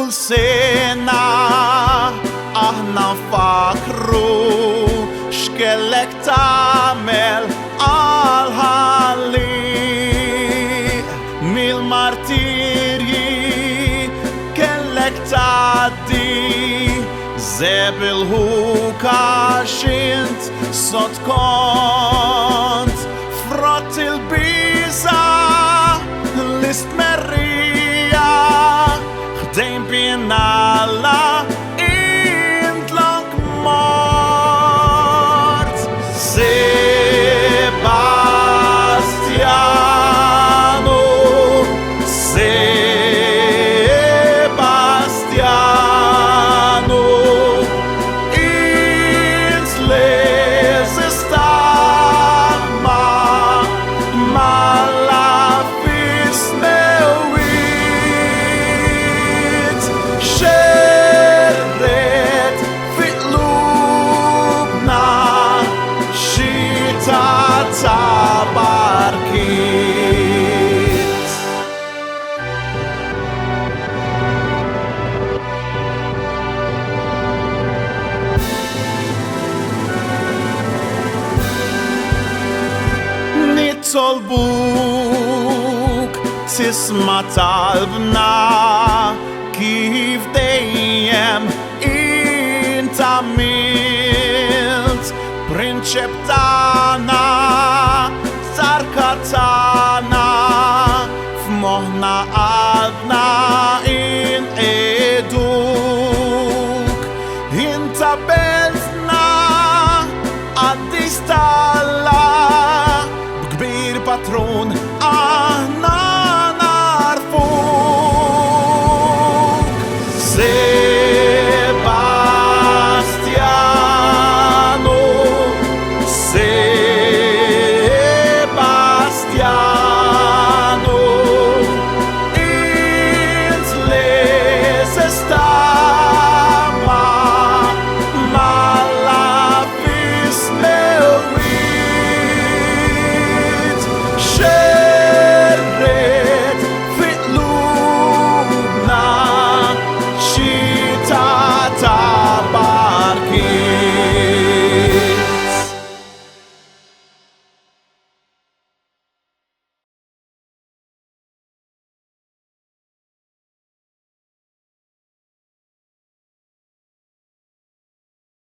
kull sena aħna nfakru x'kellek tagħmel għal-ħalli mill-martirji kellek tgħaddi żebil ħuka x'int sott kont frott il-biża l-istmerrija ħdejn bien Alla intlok mort Sebastiano Sebastiano ins l'esista ma la fis newit xerret fit lubna xita ta' barkit nittolbuk tisma' talbna kif dejjem int għamilt prinċep tagħna